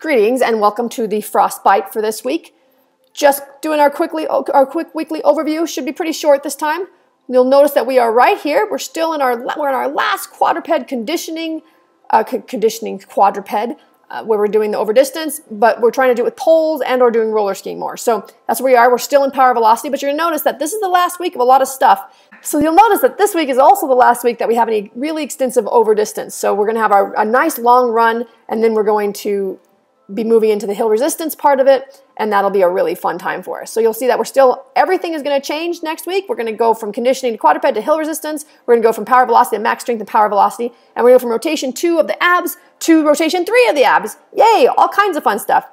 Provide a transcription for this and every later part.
Greetings and welcome to the Frostbite for this week. Just doing our quick weekly overview. Should be pretty short this time. You'll notice that we are right here. We're still in we're in our last quadruped conditioning quadruped where we're doing the over distance, but we're trying to do it with poles and or doing roller skiing more. So that's where we are. We're still in power velocity, but you're gonna notice that this is the last week of a lot of stuff. So you'll notice that this week is also the last week that we have any really extensive over distance. So we're gonna have a nice long run, and then we're going to be moving into the hill resistance part of it, and that'll be a really fun time for us. So you'll see that everything is going to change next week. We're going to go from conditioning to quadruped to hill resistance. We're going to go from power velocity to max strength and power velocity, and we're going to go from rotation 2 of the abs to rotation 3 of the abs. Yay, all kinds of fun stuff.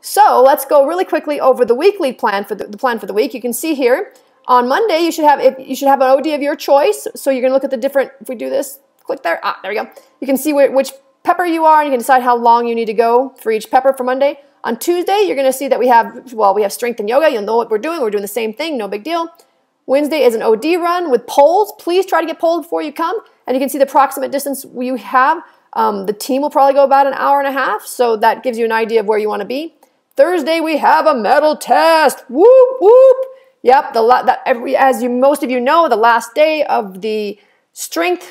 So let's go really quickly over the weekly plan for the plan for the week. You can see here on Monday you should have an OD of your choice. So you're going to look at the different, if we do this, click there, there we go. You can see which pepper you are, and you can decide how long you need to go for each pepper for Monday. On Tuesday, you're going to see that we have strength and yoga. You'll know what we're doing. We're doing the same thing, no big deal. Wednesday is an OD run with poles. Please try to get poles before you come, and you can see the approximate distance you have. The team will probably go about an hour and a half, so that gives you an idea of where you want to be. Thursday, we have a medal test. Whoop, whoop. Yep, as most of you know, the last day of a strength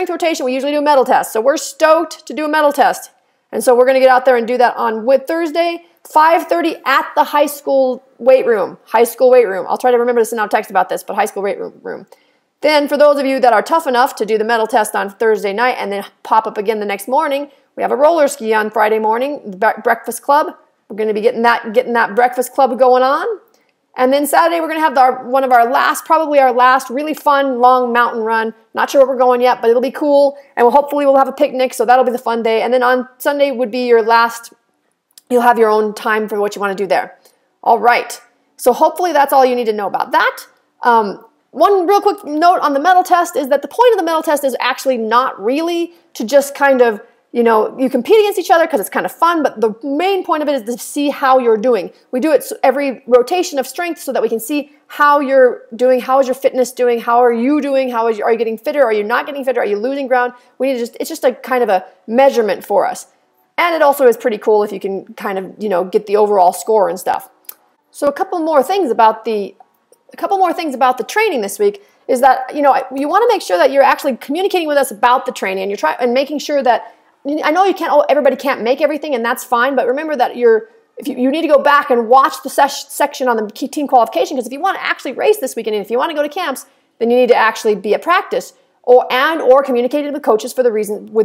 rotation, we usually do a medal test. So we're stoked to do a medal test. And so we're going to get out there and do that on Thursday, 5:30 at the high school weight room. High school weight room. I'll try to remember to send out a text about this, but high school weight room. Then for those of you that are tough enough to do the medal test on Thursday night and then pop up again the next morning, we have a roller ski on Friday morning, the breakfast club. We're going to be getting that breakfast club going on. And then Saturday, we're going to have probably our last really fun, long mountain run. Not sure where we're going yet, but it'll be cool. And hopefully we'll have a picnic, so that'll be the fun day. And then on Sunday would be your last, you'll have your own time for what you want to do there. All right. So hopefully that's all you need to know about that. One real quick note on the medal test is that the point of the medal test is actually not really to just kind of, you compete against each other because it's kind of fun, but the main point of it is to see how you're doing. We do it every rotation of strength so that we can see how you're doing, how is your fitness doing, how are you doing, are you getting fitter, are you not getting fitter, are you losing ground? It's just a kind of a measurement for us. And it also is pretty cool if you can kind of, get the overall score and stuff. So a couple more things about the training this week is that, you want to make sure that you're actually communicating with us about the training, and and making sure that, I know everybody can't make everything, and that's fine, but remember that you need to go back and watch the section on the team qualification, because if you want to actually race this weekend, and if you want to go to camps, then you need to actually be at practice or communicating with coaches with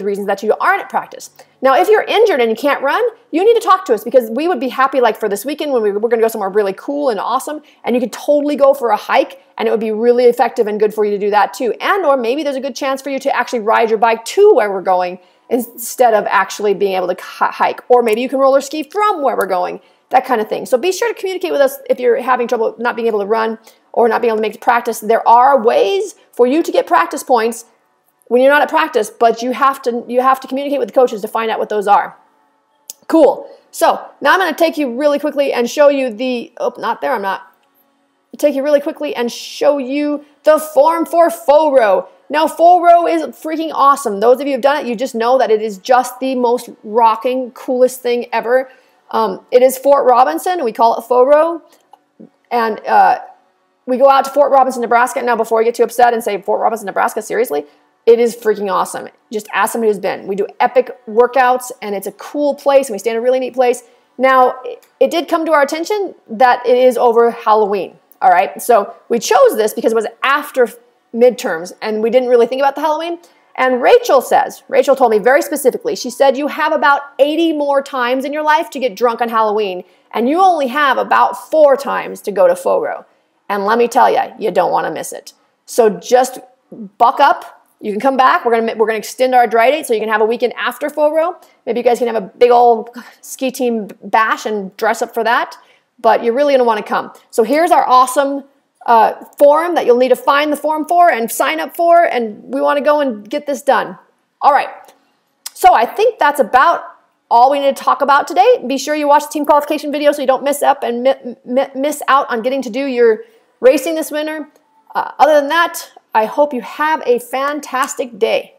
reasons that you aren't at practice. Now, if you're injured and you can't run, you need to talk to us, because we would be happy, like for this weekend when we're going to go somewhere really cool and awesome, and you could totally go for a hike, and it would be really effective and good for you to do that too. And or maybe there's a good chance for you to actually ride your bike to where we're going, instead of actually being able to hike. Or maybe you can roller ski from where we're going, that kind of thing. So be sure to communicate with us if you're having trouble not being able to run or not being able to make practice. There are ways for you to get practice points when you're not at practice, but you have to communicate with the coaches to find out what those are. Cool. So now I'm going to take you really quickly and show you take you really quickly and show you the form for faux row. Now, faux row is freaking awesome. Those of you who have done it, you just know that it is just the most rocking, coolest thing ever. It is Fort Robinson. We call it faux row. And we go out to Fort Robinson, Nebraska. Now, before you get too upset and say, Fort Robinson, Nebraska, seriously? It is freaking awesome. Just ask somebody who's been. We do epic workouts, and it's a cool place, and we stay in a really neat place. Now, it did come to our attention that it is over Halloween. All right? So we chose this because it was after midterms, and we didn't really think about the Halloween. And Rachel told me very specifically, she said you have about 80 more times in your life to get drunk on Halloween, and you only have about 4 times to go to faux row. And let me tell you, you don't want to miss it. So just buck up. You can come back. We're gonna extend our dry date so you can have a weekend after faux row. Maybe you guys can have a big old ski team bash and dress up for that. But you're really gonna want to come. So here's our awesome form that you'll need to find the form for and sign up for, and we want to go and get this done. All right, so I think that's about all we need to talk about today. Be sure you watch the team qualification video so you don't miss out on getting to do your racing this winter. Other than that, I hope you have a fantastic day.